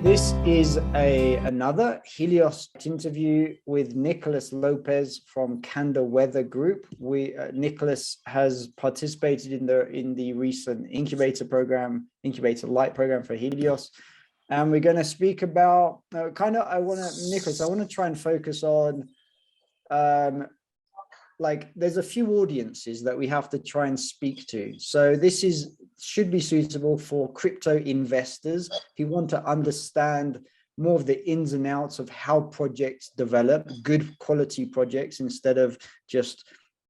This is another Helios interview with Nicholas Lopez from Kanda Weather Group. Nicholas has participated in the recent incubator light program for Helios, and we're going to speak about Nicholas, I want to try and focus on there's a few audiences that we have to try and speak to. So this should be suitable for crypto investors who want to understand more of the ins and outs of how projects develop, good quality projects instead of just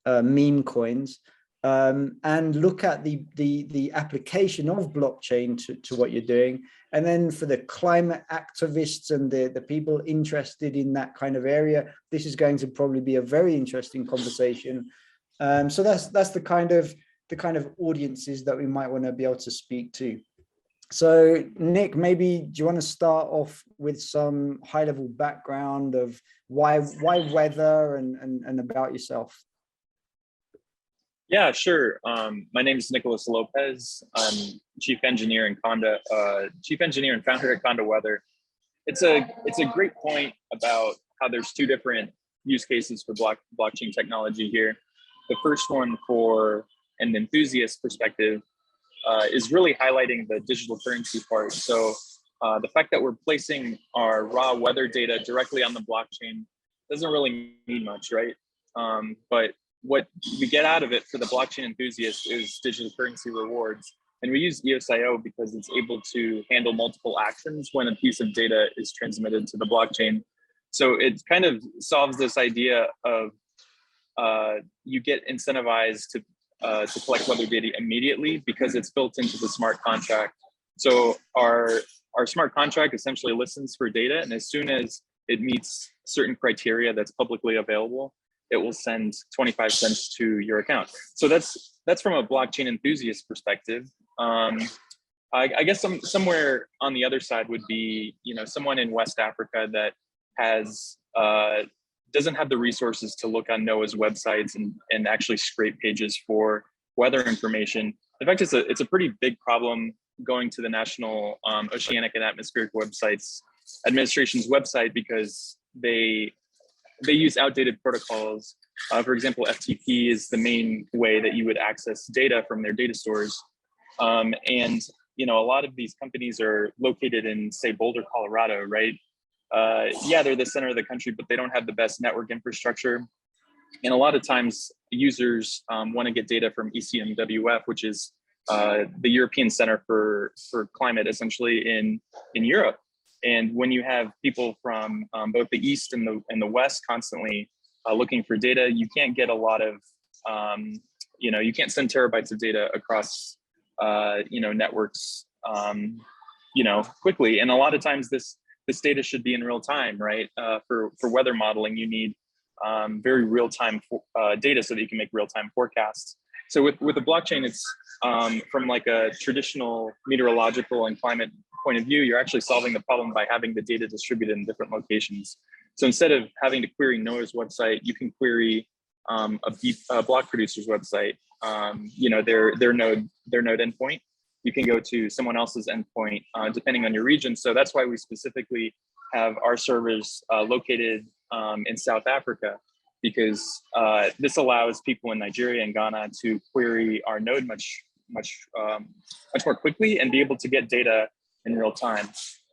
meme coins, and look at the application of blockchain to what you're doing. And then for the climate activists and the people interested in that kind of area, this is going to probably be a very interesting conversation. So that's the kind of audiences that we might want to be able to speak to. So Nick, maybe do you want to start off with some high-level background of why weather and about yourself? Yeah, sure. My name is Nicholas Lopez. I'm chief engineer and founder at Kanda Weather. It's a great point about how there's two different use cases for blockchain technology here. The first one, for an enthusiast perspective, is really highlighting the digital currency part. So the fact that we're placing our raw weather data directly on the blockchain doesn't really mean much, right? But what we get out of it for the blockchain enthusiast is digital currency rewards. And we use EOSIO because it's able to handle multiple actions when a piece of data is transmitted to the blockchain. So it kind of solves this idea of you get incentivized to collect weather data immediately because it's built into the smart contract. So our smart contract essentially listens for data, and as soon as it meets certain criteria that's publicly available, it will send 25 cents to your account. So that's from a blockchain enthusiast perspective. I guess somewhere on the other side would be, someone in West Africa that doesn't have the resources to look on NOAA's websites and actually scrape pages for weather information. In fact, it's a pretty big problem going to the National Oceanic and Atmospheric Administration's website because they use outdated protocols. For example, FTP is the main way that you would access data from their data stores. And a lot of these companies are located in, say, Boulder, Colorado, right? Yeah, they're the center of the country, but they don't have the best network infrastructure. And a lot of times users want to get data from ECMWF, which is the European Center for Climate, essentially in Europe. And when you have people from both the East and the West constantly looking for data, you can't get a lot of, you can't send terabytes of data across, networks, quickly. And a lot of times this data should be in real time, right? For weather modeling, you need very real time data so that you can make real time forecasts. So with the blockchain, it's from like a traditional meteorological and climate point of view, you're actually solving the problem by having the data distributed in different locations. So instead of having to query NOAA's website, you can query a block producer's website. Their node endpoint. You can go to someone else's endpoint depending on your region. So that's why we specifically have our servers located in South Africa, because this allows people in Nigeria and Ghana to query our node much more quickly and be able to get data in real time.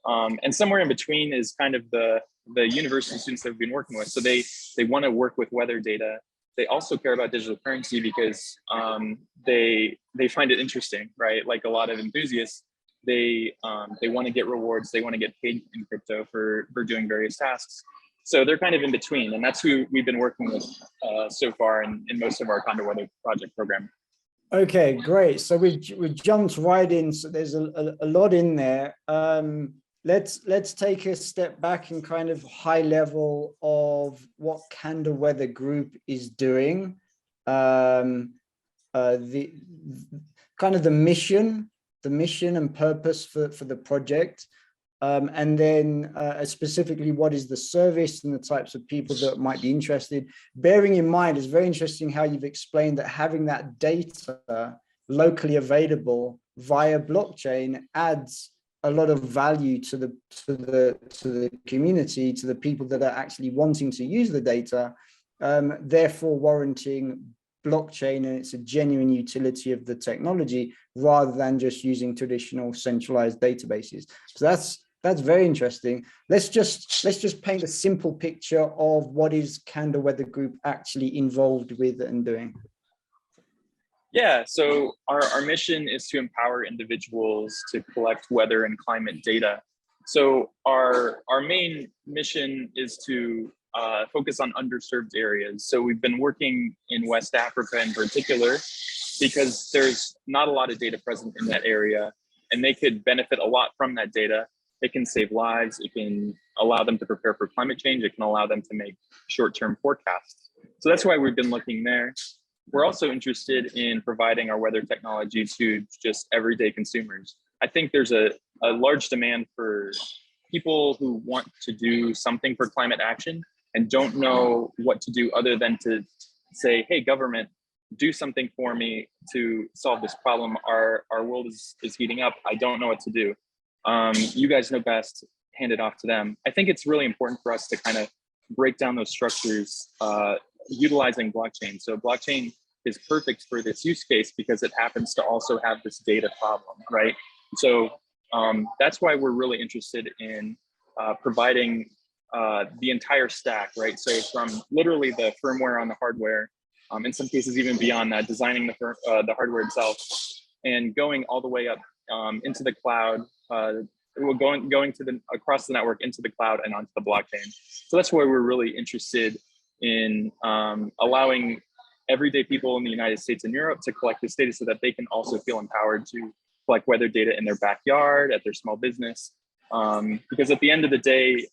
And somewhere in between is kind of the university students that we've been working with. So they want to work with weather data. They also care about digital currency because they find it interesting, right? Like a lot of enthusiasts, they want to get rewards. They want to get paid in crypto for doing various tasks. So they're kind of in between, and that's who we've been working with so far in most of our Kanda Weather project program. Okay, great. So we jumped right in. So there's a lot in there. Let's take a step back and kind of high level of what Kanda Weather Group is doing. The kind of the mission and purpose for the project. And then specifically, what is the service and the types of people that might be interested? Bearing in mind, it's very interesting how you've explained that having that data locally available via blockchain adds a lot of value to the community, to the people that are actually wanting to use the data, therefore warranting blockchain, and it's a genuine utility of the technology rather than just using traditional centralized databases. So that's very interesting. Let's just paint a simple picture of what is Kanda Weather Group actually involved with and doing. Yeah, so our mission is to empower individuals to collect weather and climate data. So our main mission is to focus on underserved areas. So we've been working in West Africa in particular because there's not a lot of data present in that area, and they could benefit a lot from that data. It can save lives. It can allow them to prepare for climate change. It can allow them to make short-term forecasts. So that's why we've been looking there. We're also interested in providing our weather technology to just everyday consumers. I think there's a large demand for people who want to do something for climate action and don't know what to do other than to say, hey, government, do something for me to solve this problem. Our world is heating up. I don't know what to do. You guys know best, hand it off to them. I think it's really important for us to kind of break down those structures utilizing blockchain. So blockchain is perfect for this use case because it happens to also have this data problem, right? So that's why we're really interested in providing the entire stack, right? So from literally the firmware on the hardware, in some cases even beyond that, designing the hardware itself, and going all the way up into the cloud, going to the across the network into the cloud and onto the blockchain. So that's why we're really interested in allowing everyday people in the United States and Europe to collect this data so that they can also feel empowered to collect weather data in their backyard, at their small business. Because at the end of the day,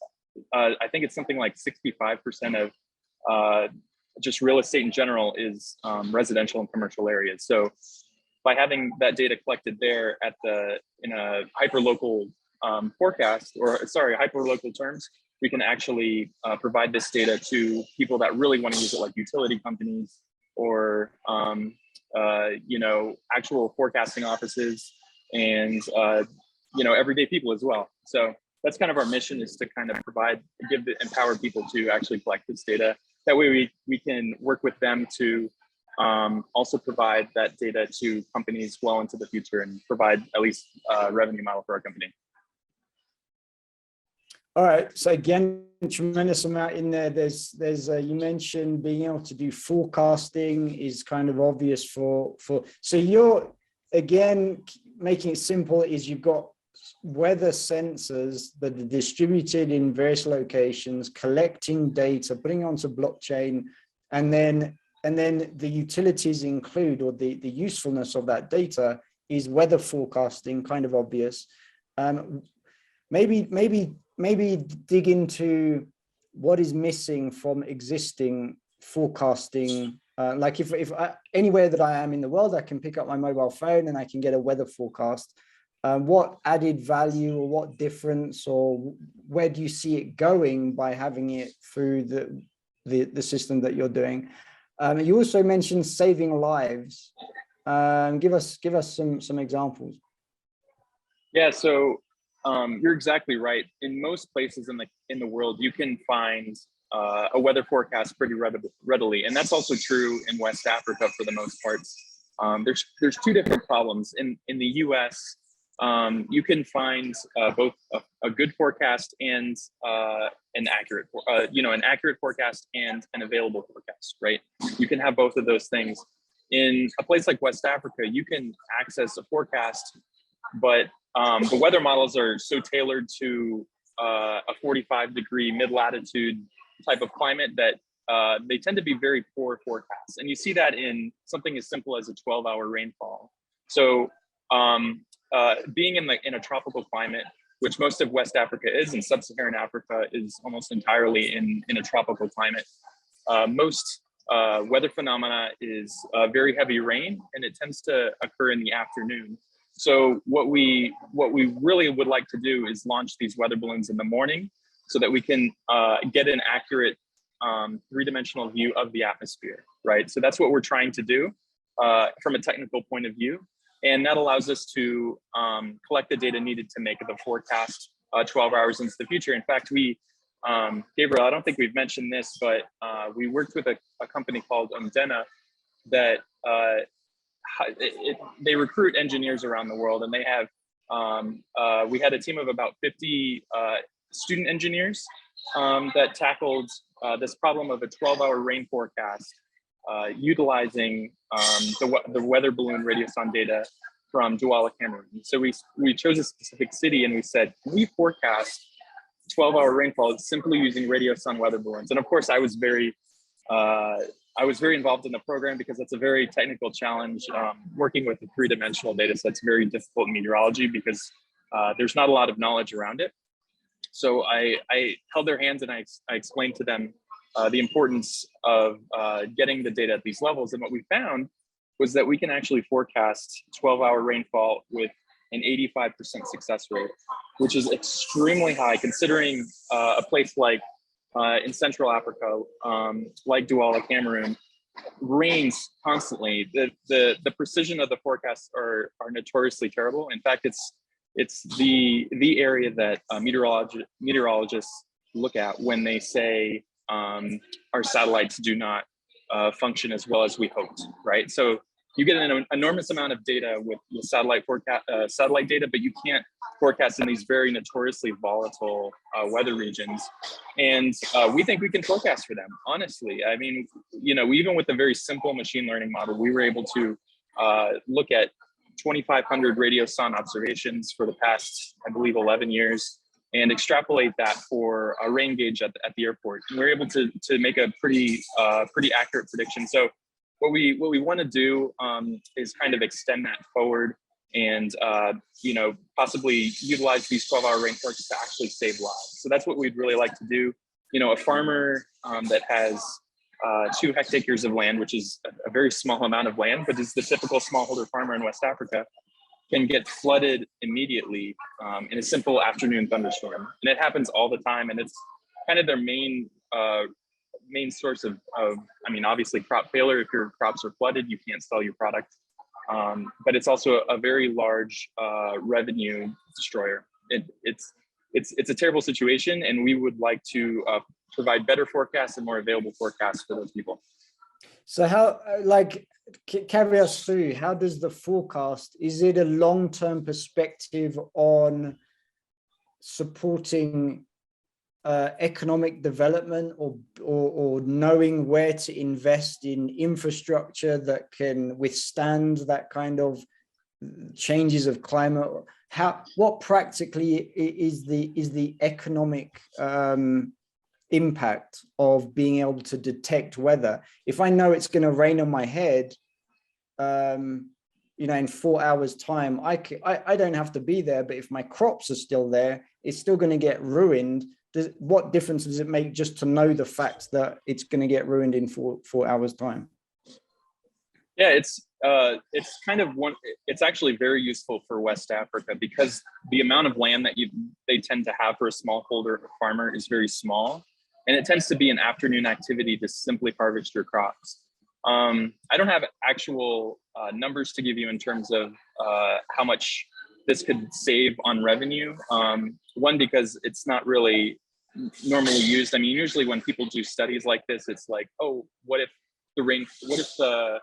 I think it's something like 65% of just real estate in general is residential and commercial areas. So by having that data collected there in a hyperlocal forecast, or sorry, hyperlocal terms, we can actually provide this data to people that really want to use it, like utility companies or actual forecasting offices and everyday people as well. So that's kind of our mission, is to kind of empower people to actually collect this data. That way we can work with them to also provide that data to companies well into the future and provide at least a revenue model for our company. All right. So again, tremendous amount in there. There's you mentioned being able to do forecasting is kind of obvious for. So you're, again, making it simple, is you've got weather sensors that are distributed in various locations, collecting data, putting it onto blockchain, and then the utilities include, or the usefulness of that data is weather forecasting, kind of obvious. Maybe dig into what is missing from existing forecasting. Like if anywhere that I am in the world, I can pick up my mobile phone and I can get a weather forecast. What added value or what difference, or where do you see it going by having it through the system that you're doing? You also mentioned saving lives. Give us some examples. Yeah, so you're exactly right. In most places in the world, you can find a weather forecast pretty readily, and that's also true in West Africa for the most part. There's two different problems in the U.S. You can find both a good forecast and an accurate forecast and an available forecast, right? You can have both of those things. In a place like West Africa, you can access a forecast, but the weather models are so tailored to a 45-degree mid-latitude type of climate that they tend to be very poor forecasts. And you see that in something as simple as a 12-hour rainfall. So being in a tropical climate, which most of West Africa is, and sub-Saharan Africa is almost entirely in a tropical climate, most weather phenomena is very heavy rain, and it tends to occur in the afternoon. So what we really would like to do is launch these weather balloons in the morning so that we can get an accurate three-dimensional view of the atmosphere, right? So that's what we're trying to do from a technical point of view. And that allows us to collect the data needed to make the forecast 12 hours into the future. In fact, we, Gabriel, I don't think we've mentioned this, but we worked with a company called Umdena that they recruit engineers around the world, and they have, we had a team of about 50 student engineers that tackled this problem of a 12-hour rain forecast utilizing the weather balloon radiosonde data from Douala, Cameroon. So we chose a specific city and we said, can we forecast 12-hour rainfall simply using radiosonde weather balloons? And of course, I was very involved in the program because it's a very technical challenge. Working with a three-dimensional data set's very difficult in meteorology because there's not a lot of knowledge around it. So I held their hands and I explained to them the importance of getting the data at these levels. And what we found was that we can actually forecast 12-hour rainfall with an 85% success rate, which is extremely high considering a place like in Central Africa, like Douala, Cameroon, rains constantly. The precision of the forecasts are notoriously terrible. In fact, it's the area that meteorologists look at when they say our satellites do not function as well as we hoped, right? So you get an enormous amount of data with satellite data, but you can't forecast in these very notoriously volatile weather regions. And we think we can forecast for them, honestly. I mean, you know, even with a very simple machine learning model, we were able to look at 2,500 radiosonde observations for the past, I believe, 11 years, and extrapolate that for a rain gauge at the airport. And we're able to make a pretty accurate prediction. So what we want to do is kind of extend that forward and you know, possibly utilize these 12-hour rain forecasts to actually save lives. So that's what we'd really like to do. You know, a farmer that has 2 hectares of land, which is a very small amount of land, but is the typical smallholder farmer in West Africa, can get flooded immediately in a simple afternoon thunderstorm. And it happens all the time. And it's kind of their main source of, I mean, obviously crop failure. If your crops are flooded, you can't sell your product. But it's also a very large revenue destroyer. It's a terrible situation, and we would like to provide better forecasts and more available forecasts for those people. So how, like, carry us through, how does the forecast, is it a long-term perspective on supporting economic development or knowing where to invest in infrastructure that can withstand that kind of changes of climate? What practically is the economic impact of being able to detect weather? If I know it's going to rain on my head, you know, in 4 hours time, I don't have to be there, but if my crops are still there, it's still going to get ruined. What difference does it make just to know the fact that it's going to get ruined in 4 hours time? Yeah, it's kind of it's actually very useful for West Africa because the amount of land that they tend to have for a smallholder farmer is very small. And it tends to be an afternoon activity to simply harvest your crops. I don't have actual numbers to give you in terms of how much this could save on revenue. One, because it's not really normally used. I mean, usually when people do studies like this, it's like, oh, what if the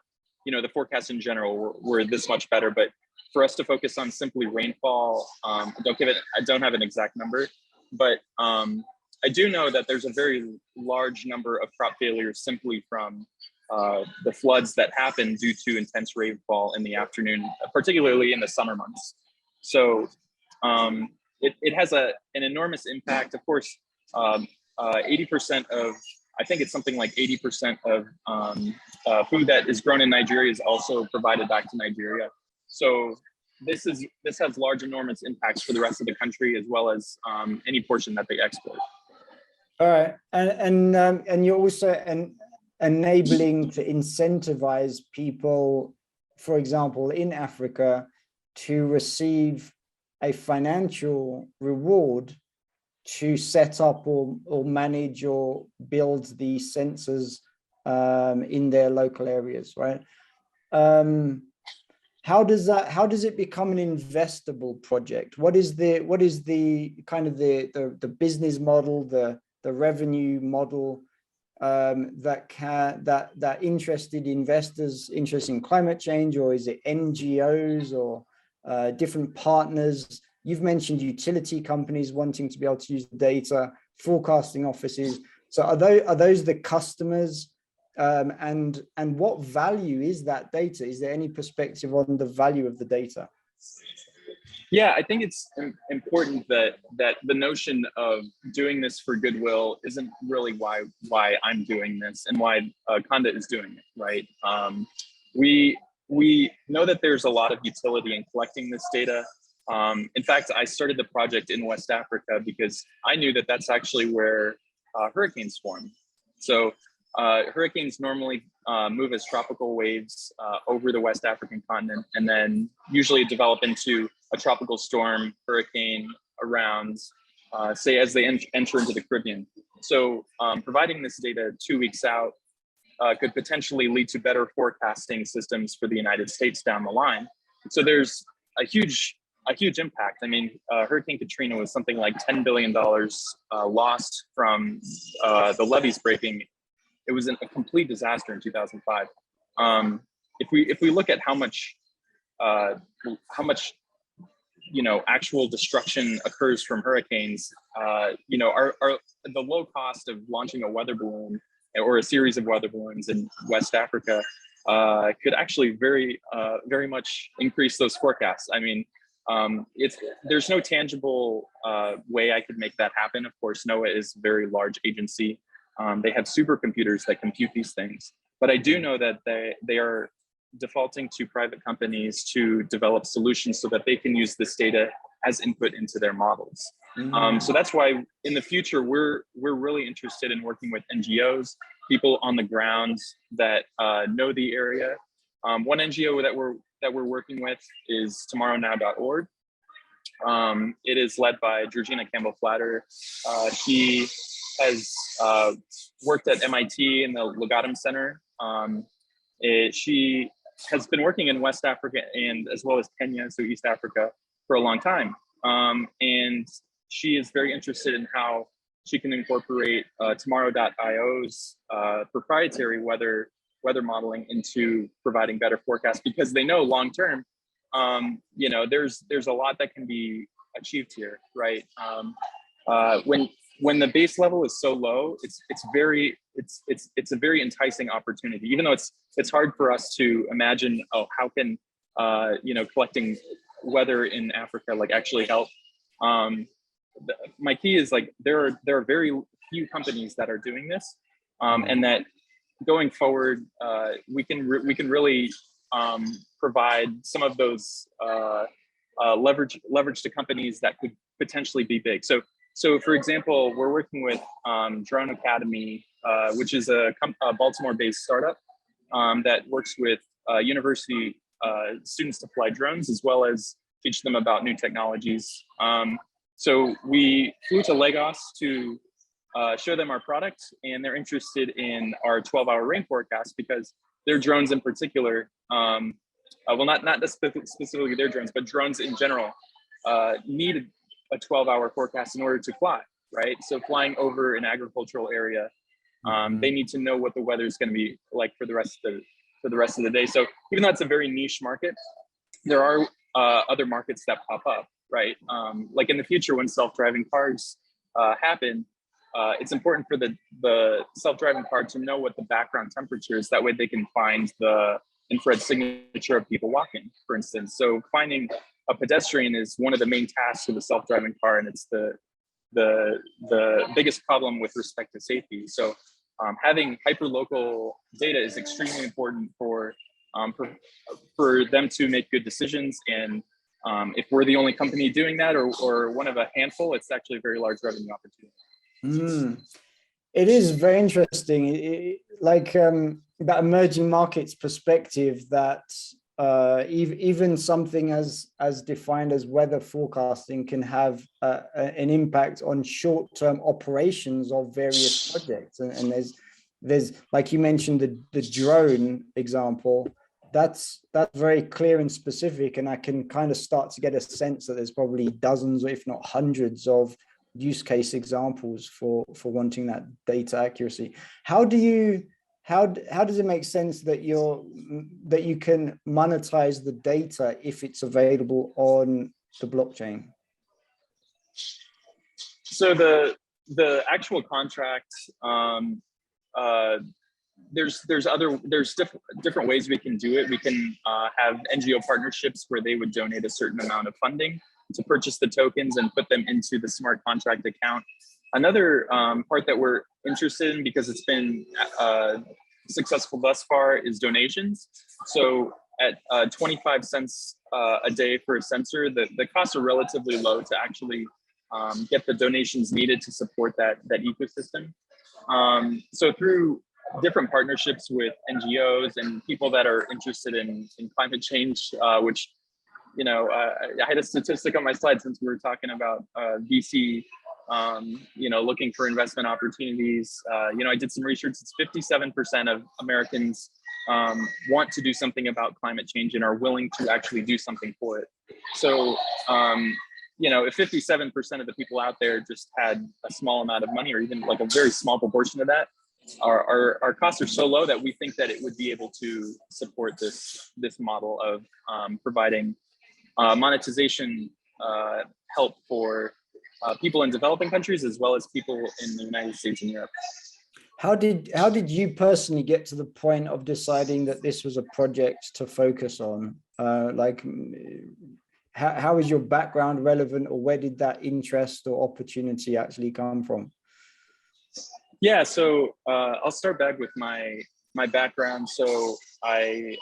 you know, the forecasts in general were this much better? But for us to focus on simply rainfall, I don't have an exact number, but I do know that there's a very large number of crop failures simply from the floods that happen due to intense rainfall in the afternoon, particularly in the summer months. So it has an enormous impact. Of course, 80% of, I think it's something like 80% of food that is grown in Nigeria is also provided back to Nigeria. So this has large, enormous impacts for the rest of the country, as well as any portion that they export. All right, and you're also enabling to incentivize people, for example, in Africa, to receive a financial reward to set up or manage or build the sensors in their local areas, right? how does it become an investable project? What is the kind of the business model, the revenue model that interested investors interested in climate change, or is it NGOs or different partners? You've mentioned utility companies wanting to be able to use the data, forecasting offices. So are those the customers? And what value is that data? Is there any perspective on the value of the data? Yeah, I think it's important that the notion of doing this for goodwill isn't really why I'm doing this and why Kanda is doing it, right? We know that there's a lot of utility in collecting this data. In fact, I started the project in West Africa because I knew that that's actually where hurricanes form. So hurricanes normally move as tropical waves over the West African continent, and then usually develop into a tropical storm, hurricane around, say, as they enter into the Caribbean. So providing this data 2 weeks out could potentially lead to better forecasting systems for the United States down the line. So there's a huge impact. I mean, Hurricane Katrina was something like $10 billion lost from the levees breaking. It was a complete disaster in 2005. If we look at how much actual destruction occurs from hurricanes, the low cost of launching a weather balloon or a series of weather balloons in West Africa could actually very much increase those forecasts. I mean, there's no tangible way I could make that happen. Of course, NOAA is a very large agency. They have supercomputers that compute these things, but I do know that they are defaulting to private companies to develop solutions so that they can use this data as input into their models. So that's why in the future, we're really interested in working with NGOs, people on the ground that know the area. One NGO that we're working with is tomorrownow.org. It is led by Georgina Campbell-Flatter. She has worked at MIT in the Legatum Center. She has been working in West Africa and as well as Kenya, so East Africa, for a long time. And she is very interested in how she can incorporate tomorrow.io's proprietary weather modeling into providing better forecasts, because they know long term, there's a lot that can be achieved here, right? When the base level is so low, it's a very enticing opportunity, even though it's hard for us to imagine, how can collecting weather in Africa actually help. My key is there are very few companies that are doing this, and that going forward, we can really provide some of those leverage to companies that could potentially be big. So for example, we're working with Drone Academy, which is a Baltimore-based startup that works with university students to fly drones, as well as teach them about new technologies. So we flew to Lagos to show them our product, and they're interested in our 12-hour rain forecast because their drones in particular, not specifically their drones, but drones in general, need a 12-hour forecast in order to fly, right? So flying over an agricultural area, they need to know what the weather is going to be like for the rest of the day. So even though it's a very niche market, there are other markets that pop up, right? Like in the future, when self-driving cars happen, it's important for the self-driving car to know what the background temperature is. That way they can find the infrared signature of people walking, for instance. So finding a pedestrian is one of the main tasks of the self-driving car, and it's the biggest problem with respect to safety. So having hyperlocal data is extremely important for them to make good decisions. And if we're the only company doing that, or one of a handful, it's actually a very large revenue opportunity. It is very interesting, that emerging markets perspective, that even something as defined as weather forecasting can have an impact on short-term operations of various projects. And there's like you mentioned the drone example. That's very clear and specific, and I can kind of start to get a sense that there's probably dozens, if not hundreds, of use case examples for wanting that data accuracy. How does it make sense that you can monetize the data if it's available on the blockchain? So the actual contract, there's different ways we can do it. We can have NGO partnerships where they would donate a certain amount of funding to purchase the tokens and put them into the smart contract account. Another part that we're interested in, because it's been successful thus far, is donations. So at 25 cents a day for a sensor, the costs are relatively low to actually get the donations needed to support that ecosystem. So through different partnerships with NGOs and people that are interested in climate change, which, you know, I had a statistic on my slide since we were talking about VC, you know, looking for investment opportunities. You know, I did some research. It's 57% of Americans want to do something about climate change and are willing to actually do something for it. So, you know, if 57% of the people out there just had a small amount of money, or even like a very small proportion of that, our costs are so low that we think that it would be able to support this model of providing monetization help for people in developing countries as well as people in the United States and Europe. How did you personally get to the point of deciding that this was a project to focus on? How is your background relevant, or where did that interest or opportunity actually come from? Yeah, so I'll start back with my background. So I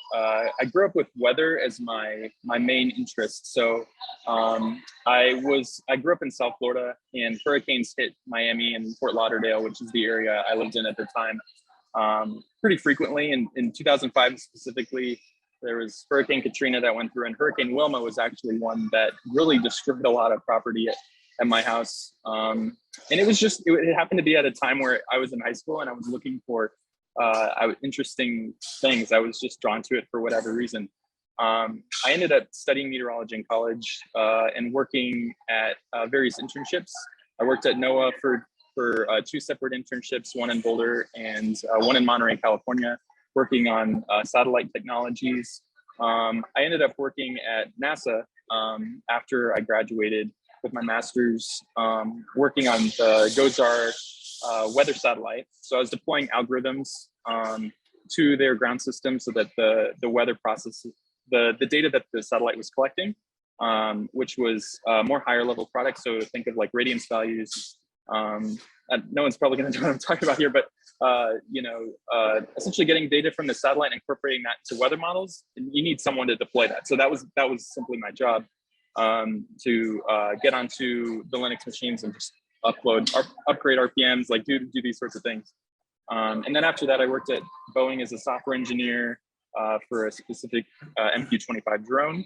grew up with weather as my main interest. So I grew up in South Florida, and hurricanes hit Miami and Fort Lauderdale, which is the area I lived in at the time, pretty frequently. In 2005 specifically, there was Hurricane Katrina that went through, and Hurricane Wilma was actually one that really destroyed a lot of property at my house. And it happened to be at a time where I was in high school and I was looking for interesting things. I was just drawn to it for whatever reason. I ended up studying meteorology in college and working at various internships. I worked at NOAA for two separate internships, one in Boulder and one in Monterey, California, working on satellite technologies. I ended up working at NASA after I graduated with my master's, working on the GOES-R weather satellite. So I was deploying algorithms to their ground system so that the weather processes, the data that the satellite was collecting, which was more higher level products. So think of like radiance values. No one's probably going to know what I'm talking about here, but essentially getting data from the satellite and incorporating that to weather models. And you need someone to deploy that. So that was simply my job, to get onto the Linux machines and just upgrade RPMs, like do these sorts of things. And then after that, I worked at Boeing as a software engineer for a specific MQ-25 drone.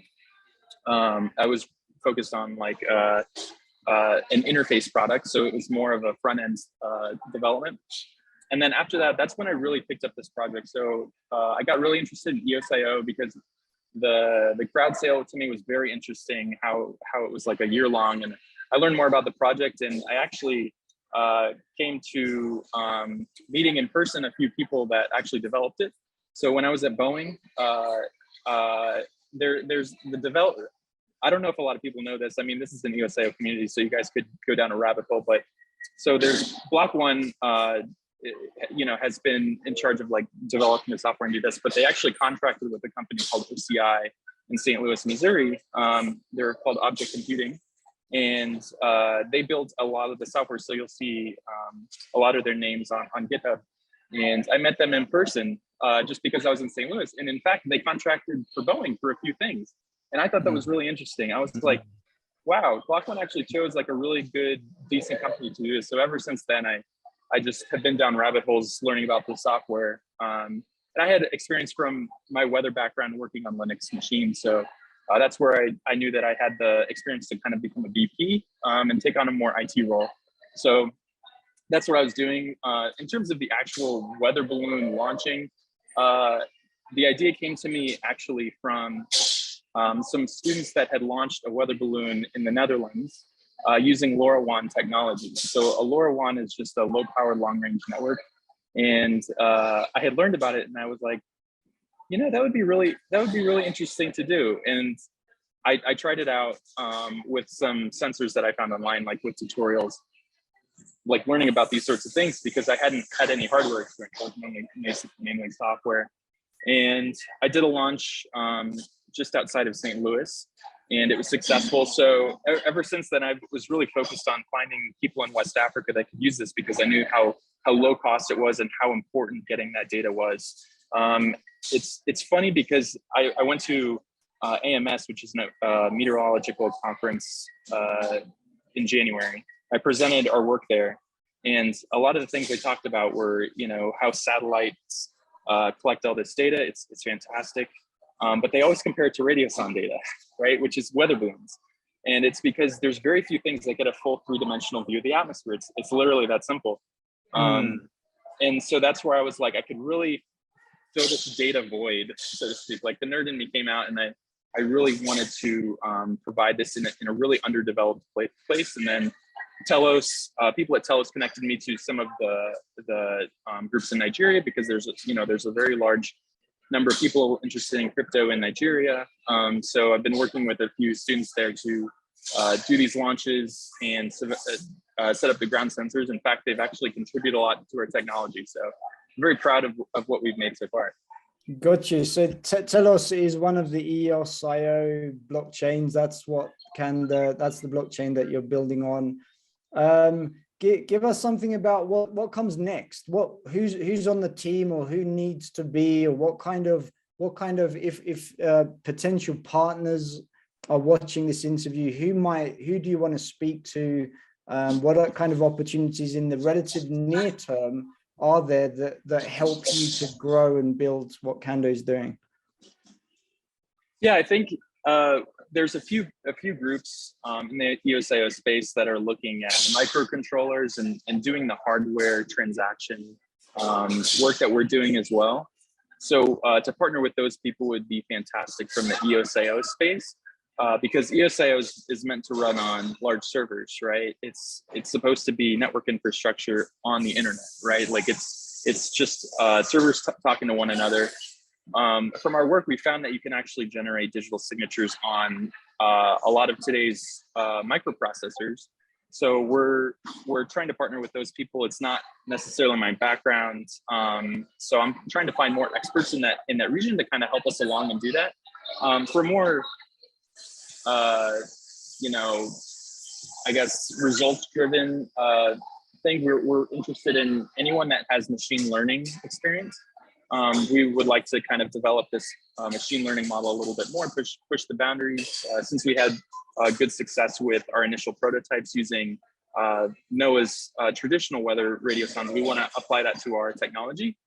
I was focused on like an interface product, so it was more of a front end development. And then after that, that's when I really picked up this project. So I got really interested in EOSIO because the crowd sale to me was very interesting, how it was like a year long, and I learned more about the project. And I actually came to meeting in person a few people that actually developed it. So when I was at Boeing, there's the developer. I don't know if a lot of people know this. I mean, this is an EOSIO community, so you guys could go down a rabbit hole. But so there's Block One, has been in charge of like developing the software and do this, but they actually contracted with a company called OCI in St. Louis, Missouri. They're called Object Computing, and they built a lot of the software. So you'll see a lot of their names on GitHub. And I met them in person just because I was in St. Louis. And in fact, they contracted for Boeing for a few things. And I thought that was really interesting. I was like, wow, Block One actually chose like a really good, decent company to do this. So ever since then, I just have been down rabbit holes learning about the software. And I had experience from my weather background working on Linux machines. So that's where I knew that I had the experience to kind of become a VP and take on a more IT role. So that's what I was doing. In terms of the actual weather balloon launching, the idea came to me actually from some students that had launched a weather balloon in the Netherlands using LoRaWAN technology. So a LoRaWAN is just a low-powered long-range network, and I had learned about it, and I was like, you know, that would be really interesting to do. And I tried it out with some sensors that I found online, like with tutorials, like learning about these sorts of things, because I hadn't had any hardware experience, I was mainly software. And I did a launch just outside of St. Louis, and it was successful. So ever since then, I was really focused on finding people in West Africa that could use this, because I knew how low cost it was and how important getting that data was. It's funny because I went to AMS, which is a meteorological conference in January. I presented our work there, and a lot of the things they talked about were, you know, how satellites collect all this data. It's fantastic, but they always compare it to radiosonde data, right? Which is weather balloons, and it's because there's very few things that get a full three-dimensional view of the atmosphere. It's literally that simple. And so that's where I was like, I could really fill this data void, so to speak. Like the nerd in me came out, and I really wanted to provide this in a really underdeveloped place. And then Telos, people at Telos connected me to some of the groups in Nigeria, because there's a very large number of people interested in crypto in Nigeria. So I've been working with a few students there to do these launches and set up the ground sensors. In fact, they've actually contributed a lot to our technology. So I'm very proud of what we've made so far. Got you. So Telos is one of the EOSIO blockchains. That's what Kanda, that's the blockchain that you're building on. Give us something about what comes next. Who's on the team, or who needs to be, or what kind of if potential partners are watching this interview, who do you want to speak to? What kind of opportunities in the relative near term are there that help you to grow and build what Kanda is doing? Yeah, I think there's a few groups in the EOSIO space that are looking at microcontrollers and doing the hardware transaction work that we're doing as well. So to partner with those people would be fantastic from the EOSIO space, because EOSIO is meant to run on large servers, right? It's supposed to be network infrastructure on the internet, right? Like it's just servers talking to one another. From our work, we found that you can actually generate digital signatures on a lot of today's microprocessors. So we're trying to partner with those people. It's not necessarily my background, so I'm trying to find more experts in that region to kind of help us along and do that. For more, you know, I guess results-driven thing, we're interested in anyone that has machine learning experience. We would like to kind of develop this machine learning model a little bit more, push the boundaries. Since we had good success with our initial prototypes using NOAA's traditional weather radio sounds, we want to apply that to our technology.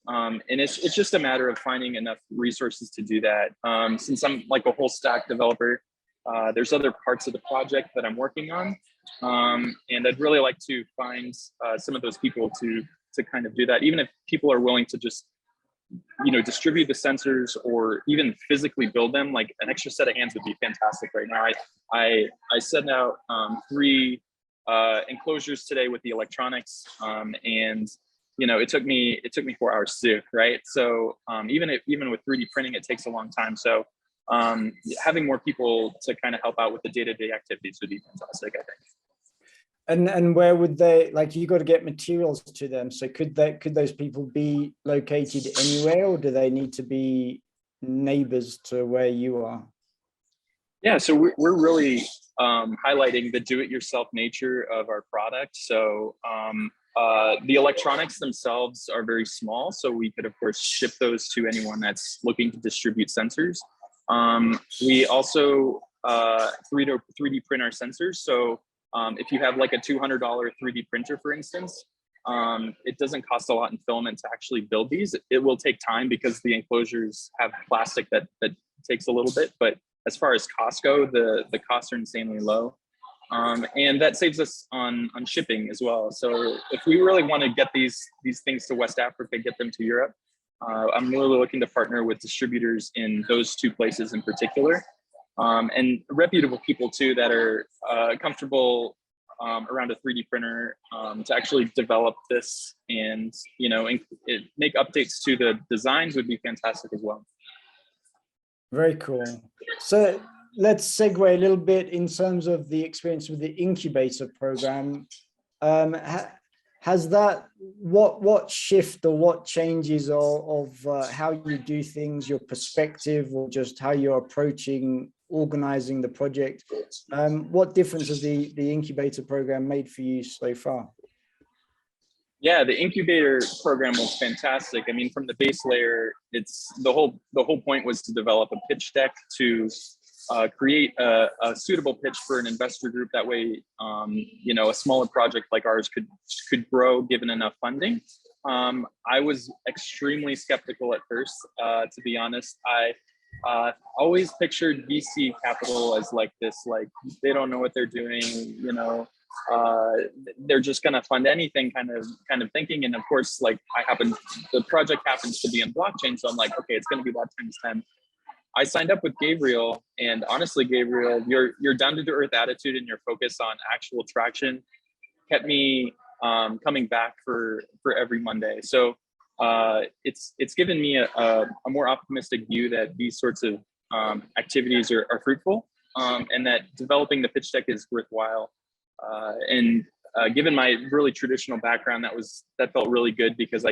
And it's just a matter of finding enough resources to do that. Since I'm like a whole stack developer, there's other parts of the project that I'm working on. And I'd really like to find some of those people to kind of do that, even if people are willing to just, you know, distribute the sensors or even physically build them. Like an extra set of hands would be fantastic right now. I sent out 3 enclosures today with the electronics, and you know, it took me 4 hours to do, right? So even with 3D printing, it takes a long time. So having more people to kind of help out with the day-to-day activities would be fantastic, I think. And where would they, like, you got to get materials to them, so could those people be located anywhere, or do they need to be neighbors to where you are? Yeah, so we're really highlighting the do-it-yourself nature of our product. So the electronics themselves are very small, so we could of course ship those to anyone that's looking to distribute sensors. We also 3D print our sensors. So if you have like a $200 3D printer, for instance, it doesn't cost a lot in filament to actually build these. It will take time because the enclosures have plastic that takes a little bit, but as far as costs go, the costs are insanely low. And that saves us on shipping as well. So if we really want to get these things to West Africa, get them to Europe, I'm really looking to partner with distributors in those two places in particular, and reputable people too that are comfortable around a 3D printer to actually develop this, and make updates to the designs would be fantastic as well. Very cool. So let's segue a little bit in terms of the experience with the incubator program. Has that, what shift or what changes of how you do things, your perspective, or just how you're approaching organizing the project? What difference has the incubator program made for you so far? Yeah, the incubator program was fantastic. I mean, from the base layer, it's the whole point was to develop a pitch deck to create a suitable pitch for an investor group. That way, a smaller project like ours could grow given enough funding. I was extremely skeptical at first, to be honest. I always pictured VC capital as like this, like they don't know what they're doing, they're just going to fund anything kind of thinking. And of course, like the project happens to be in blockchain. So I'm like, okay, it's going to be that times 10. I signed up with Gabriel, and honestly, Gabriel, your down to earth attitude and your focus on actual traction kept me coming back for every Monday. So it's given me a more optimistic view that these sorts of activities are fruitful, and that developing the pitch deck is worthwhile. And given my really traditional background, that felt really good, because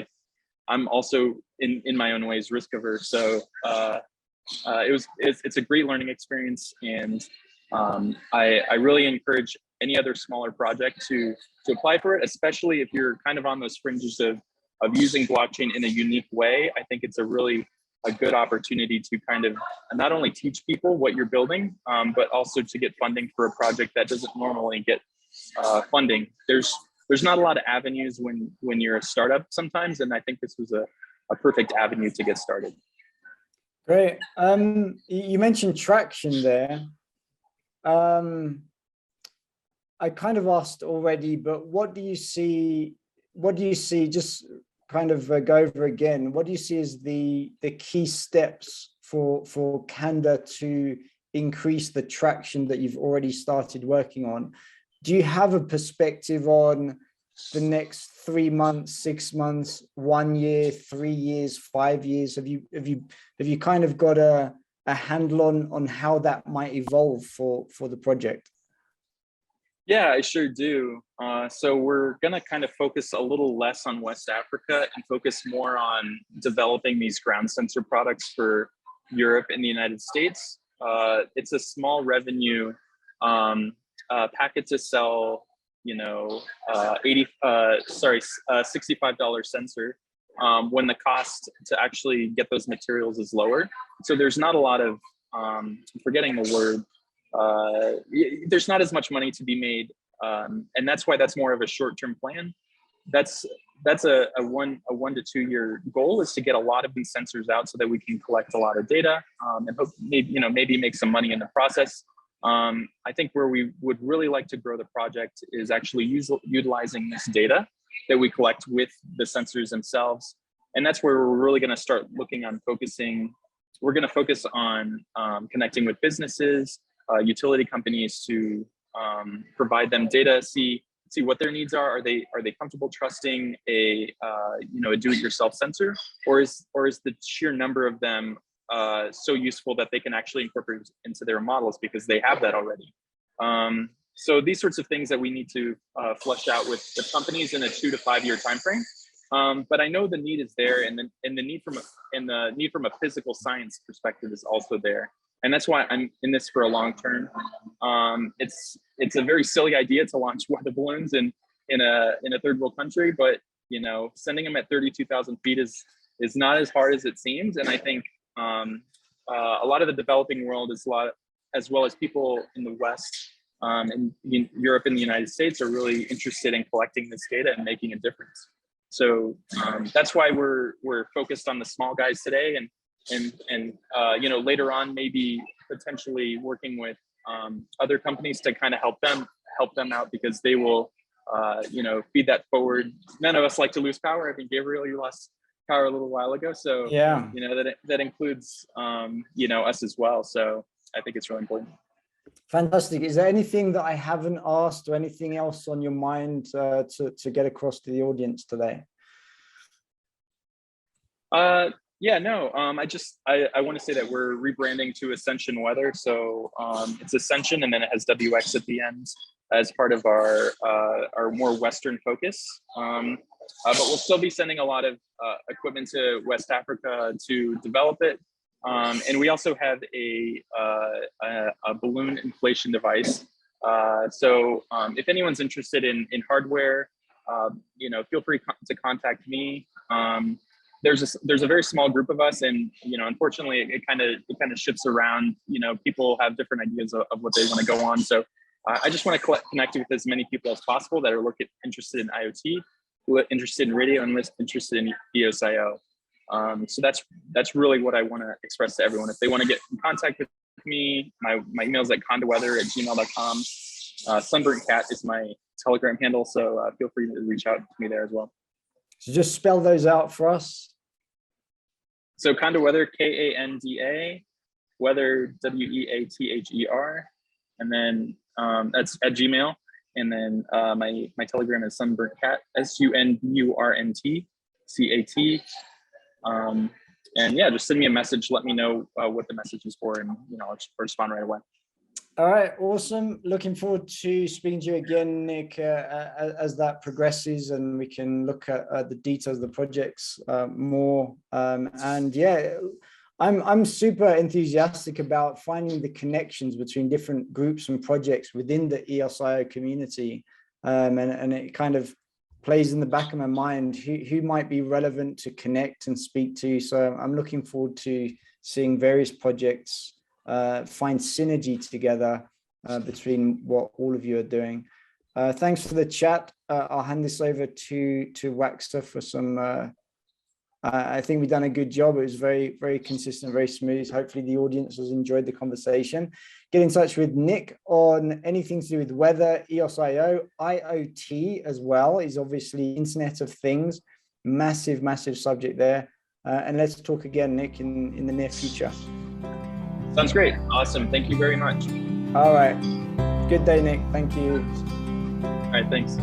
I'm also in my own ways risk averse. So it's a great learning experience, and I really encourage any other smaller project to apply for it, especially if you're kind of on those fringes of using blockchain in a unique way. I think it's a good opportunity to kind of not only teach people what you're building, but also to get funding for a project that doesn't normally get funding. There's not a lot of avenues when you're a startup sometimes, and I think this was a perfect avenue to get started. Great. You mentioned traction there. I kind of asked already, but what do you see, just kind of go over again, what do you see as the key steps for Kanda to increase the traction that you've already started working on? Do you have a perspective on the next 3 months, 6 months, 1 year, 3 years, 5 years? Have you kind of got a handle on how that might evolve for the project? Yeah, I sure do. So we're going to kind of focus a little less on West Africa and focus more on developing these ground sensor products for Europe and the United States. It's a small revenue packet to sell, $65 sensor when the cost to actually get those materials is lower. So there's not a lot of, forgetting the word, there's not as much money to be made, and that's why that's more of a short-term plan. That's a 1 to 2 year goal, is to get a lot of these sensors out so that we can collect a lot of data, and hope maybe make some money in the process. I think where we would really like to grow the project is actually utilizing this data that we collect with the sensors themselves, and that's where we're really going to start looking on focusing. We're going to focus on connecting with businesses, utility companies, to provide them data, see what their needs are. Are they comfortable trusting a do-it-yourself sensor, or is the sheer number of them so useful that they can actually incorporate into their models because they have that already? So these sorts of things that we need to flush out with the companies in a 2 to 5 year time frame. But I know the need is there, and the need from a physical science perspective is also there. And that's why I'm in this for a long term. It's a very silly idea to launch weather balloons in a third world country, but sending them at 32,000 feet is not as hard as it seems. And I think a lot of the developing world as well as people in the West, and Europe and the United States, are really interested in collecting this data and making a difference. So that's why we're focused on the small guys today, and later on maybe potentially working with other companies to kind of help them out, because they will feed that forward. None of us like to lose power. I think, Gabriel, you lost power a little while ago. So, Yeah. that includes, us as well. So I think it's really important. Fantastic. Is there anything that I haven't asked or anything else on your mind to get across to the audience today? Yeah, no, I want to say that we're rebranding to Ascension Weather. So it's Ascension and then it has WX at the end as part of our more Western focus. But we'll still be sending a lot of equipment to West Africa to develop it. And we also have a balloon inflation device. So if anyone's interested in hardware, feel free to contact me. There's a very small group of us, and unfortunately, it kind of shifts around. People have different ideas of what they want to go on. So I just want to connect with as many people as possible that are interested in IoT, who are interested in radio, and interested in EOSIO. So that's really what I want to express to everyone. If they want to get in contact with me, my email is at kandaweather@gmail.com. Sunburnt Cat is my Telegram handle, so feel free to reach out to me there as well. So just spell those out for us. So Kanda Weather, Kanda, Weather, WEATHER, and then that's at Gmail. And then my Telegram is Sunburnt Cat, SUNBURNTCAT. And yeah, just send me a message. Let me know what the message is for, and I'll respond right away. All right, awesome. Looking forward to speaking to you again, Nick, as that progresses and we can look at the details of the projects more. And yeah, I'm super enthusiastic about finding the connections between different groups and projects within the EOSIO community. And it kind of plays in the back of my mind who might be relevant to connect and speak to. So I'm looking forward to seeing various projects find synergy together between what all of you are doing. Thanks for the chat. I'll hand this over to Waxter for some. I think we've done a good job. It was very, very consistent, very smooth. Hopefully the audience has enjoyed the conversation. Get in touch with Nick on anything to do with weather, EOSIO, IoT as well is obviously Internet of Things. Massive, massive subject there. And let's talk again, Nick, in the near future. Sounds great. Awesome. Thank you very much. All right. Good day, Nick. Thank you. All right. Thanks.